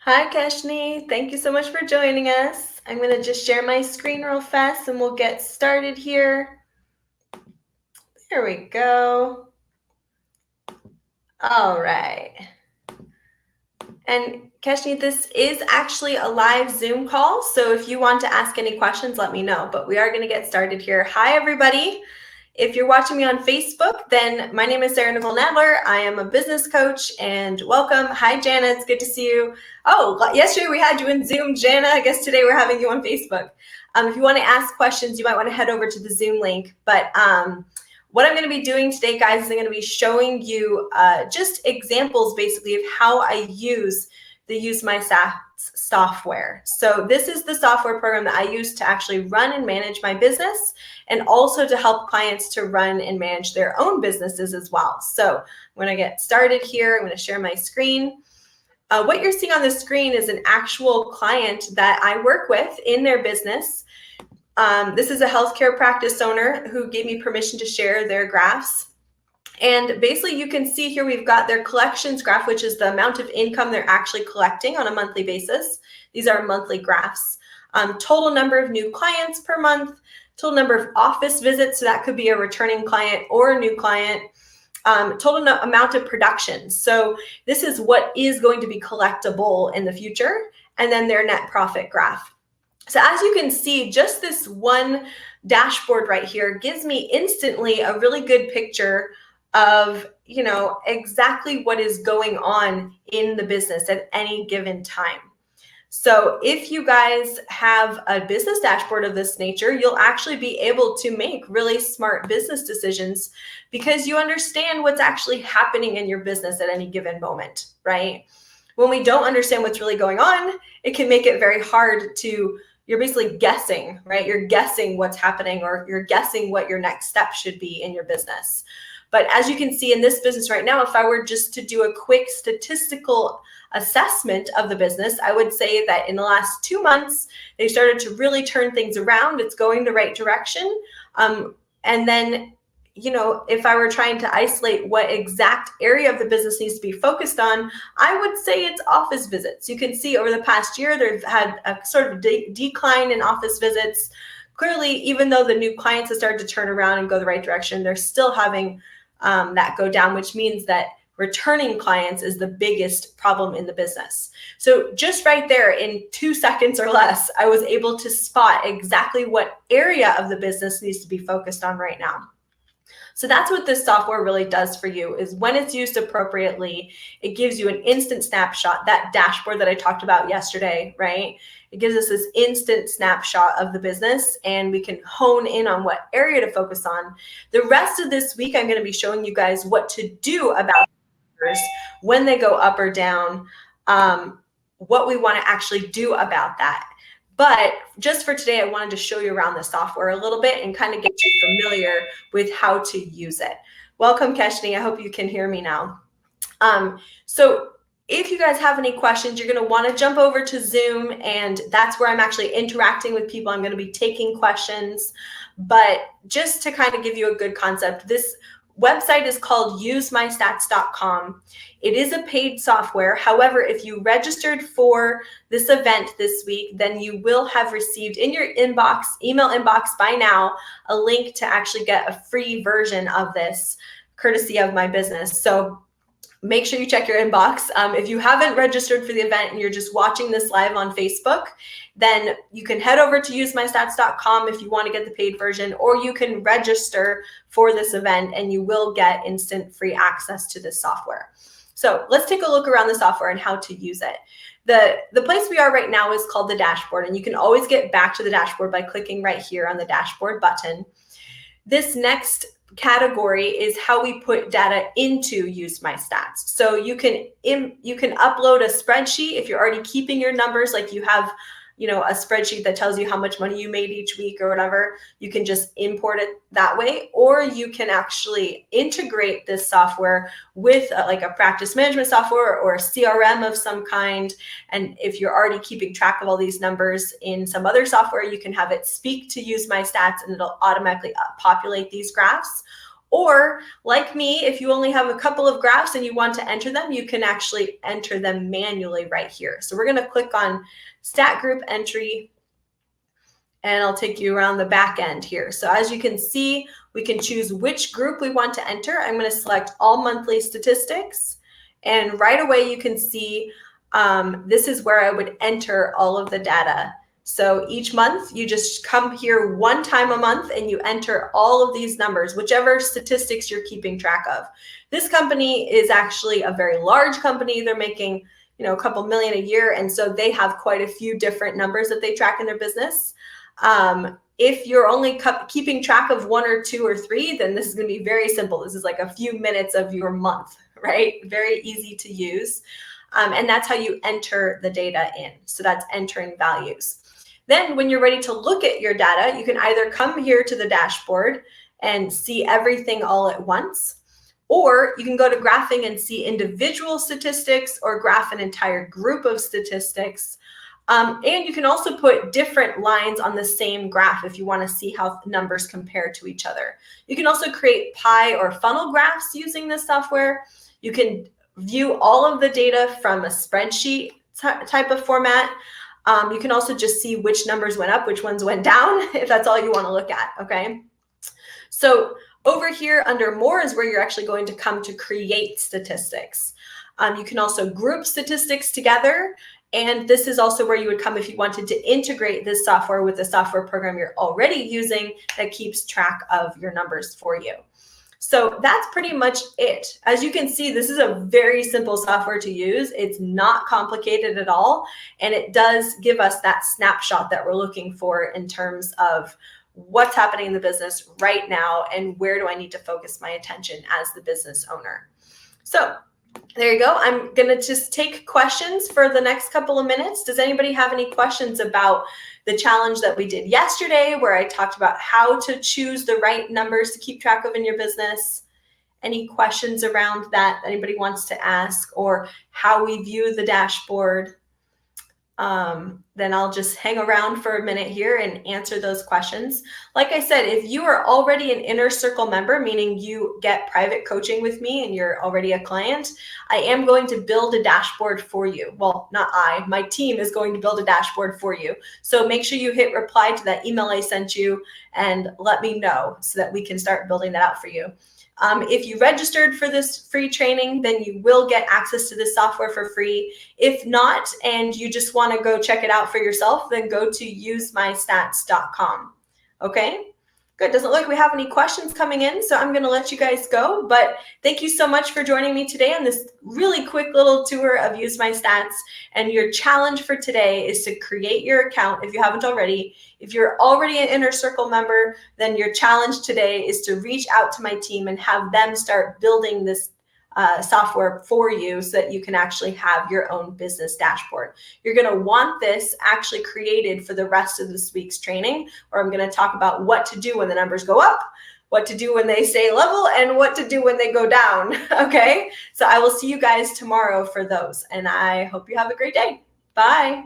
Hi, Kashni. Thank you so much for joining us. I'm going to just share my screen real fast and we'll get started here. There we go. All right. And Kashni, this is actually a live Zoom call, so if you want to ask any questions, let me know. But we are going to get started here. Hi, everybody. If you're watching me on Facebook, then my name is Sarah Nicole Nadler. I am a business coach and welcome. Hi, Jana. It's good to see you. Oh, yesterday we had you in Zoom, Jana. I guess today we're having you on Facebook. If you want to ask questions, you might want to head over to the Zoom link. But what I'm going to be doing today, guys, is I'm going to be showing you just examples basically of how I use the Use My Stats software. So this is the software program that I use to actually run and manage my business and also to help clients to run and manage their own businesses as well. So I'm going to get started here. I'm going to share my screen. What you're seeing on the screen is an actual client that I work with in their business. This is a healthcare practice owner who gave me permission to share their graphs. And basically you can see here we've got their collections graph, which is the amount of income they're actually collecting on a monthly basis. These are monthly graphs. Total number of new clients per month, total number of office visits, so that could be a returning client or a new client, total amount of production. So this is what is going to be collectible in the future, and then their net profit graph. So as you can see, just this one dashboard right here gives me instantly a really good picture of, exactly what is going on in the business at any given time. So if you guys have a business dashboard of this nature, you'll actually be able to make really smart business decisions because you understand what's actually happening in your business at any given moment, right? When we don't understand what's really going on, it can make it very hard to, you're basically guessing, right? You're guessing what's happening, or you're guessing what your next step should be in your business. But as you can see in this business right now, if I were just to do a quick statistical assessment of the business, I would say that in the last 2 months, they started to really turn things around. It's going the right direction. And then, if I were trying to isolate what exact area of the business needs to be focused on, I would say it's office visits. You can see over the past year, they've had a sort of decline in office visits. Clearly, even though the new clients have started to turn around and go the right direction, they're still having that go down, which means that returning clients is the biggest problem in the business. So just right there in 2 seconds or less, I was able to spot exactly what area of the business needs to be focused on right now. So that's what this software really does for you, is when it's used appropriately, it gives you an instant snapshot, that dashboard that I talked about yesterday, right? It gives us this instant snapshot of the business, and we can hone in on what area to focus on. The rest of this week, I'm going to be showing you guys what to do about numbers when they go up or down, what we want to actually do about that. But just for today, I wanted to show you around the software a little bit and kind of get you familiar with how to use it. Welcome, Keshni. I hope you can hear me now. So if you guys have any questions, you're going to want to jump over to Zoom, and that's where I'm actually interacting with people. I'm going to be taking questions. But just to kind of give you a good concept, this website is called usemystats.com. It is a paid software. However, if you registered for this event this week, then you will have received in your inbox, email inbox by now, a link to actually get a free version of this, courtesy of my business. So make sure you check your inbox. If you haven't registered for the event and you're just watching this live on Facebook, then you can head over to usemystats.com if you want to get the paid version, or you can register for this event and you will get instant free access to this software. So let's take a look around the software and how to use it. The place we are right now is called the dashboard, and you can always get back to the dashboard by clicking right here on the dashboard button. This next category is how we put data into Use My Stats. So you can upload a spreadsheet if you're already keeping your numbers, like you have a spreadsheet that tells you how much money you made each week or whatever. You can just import it that way, or you can actually integrate this software with like a practice management software or a CRM of some kind. And if you're already keeping track of all these numbers in some other software, you can have it speak to Use My Stats and it'll automatically populate these graphs. Or like me, if you only have a couple of graphs and you want to enter them, you can actually enter them manually right here. So we're going to click on Stat Group Entry, and I'll take you around the back end here. So as you can see, we can choose which group we want to enter. I'm going to select all monthly statistics. And right away, you can see this is where I would enter all of the data. So each month, you just come here one time a month and you enter all of these numbers, whichever statistics you're keeping track of. This company is actually a very large company. They're making, a couple million a year. And so they have quite a few different numbers that they track in their business. If you're only keeping track of 1 or 2 or 3, then this is going to be very simple. This is like a few minutes of your month, right? Very easy to use. And that's how you enter the data in. So that's entering values. Then when you're ready to look at your data, you can either come here to the dashboard and see everything all at once, or you can go to graphing and see individual statistics or graph an entire group of statistics. And you can also put different lines on the same graph if you want to see how numbers compare to each other. You can also create pie or funnel graphs using this software. You can view all of the data from a spreadsheet type of format. You can also just see which numbers went up, which ones went down, if that's all you want to look at, okay? So over here under more is where you're actually going to come to create statistics. You can also group statistics together. And this is also where you would come if you wanted to integrate this software with the software program you're already using that keeps track of your numbers for you. So that's pretty much it. As you can see, this is a very simple software to use. It's not complicated at all. And it does give us that snapshot that we're looking for in terms of what's happening in the business right now and where do I need to focus my attention as the business owner. So there you go. I'm going to just take questions for the next couple of minutes. Does anybody have any questions about the challenge that we did yesterday, where I talked about how to choose the right numbers to keep track of in your business? Any questions around that anybody wants to ask, or how we view the dashboard? Then I'll just hang around for a minute here and answer those questions. Like I said, if you are already an Inner Circle member, meaning you get private coaching with me and you're already a client, I am going to build a dashboard for you. Well, not I, my team is going to build a dashboard for you. So make sure you hit reply to that email I sent you and let me know so that we can start building that out for you. If you registered for this free training, then you will get access to this software for free. If not, and you just want to go check it out for yourself, then go to usemystats.com. Okay, good. Doesn't look like we have any questions coming in, so I'm going to let you guys go. But thank you so much for joining me today on this really quick little tour of Use My Stats. And your challenge for today is to create your account if you haven't already. If you're already an Inner Circle member, then your challenge today is to reach out to my team and have them start building this software for you so that you can actually have your own business dashboard. You're going to want this actually created for the rest of this week's training, where I'm going to talk about what to do when the numbers go up, what to do when they stay level, and what to do when they go down. Okay, so I will see you guys tomorrow for those, and I hope you have a great day. Bye.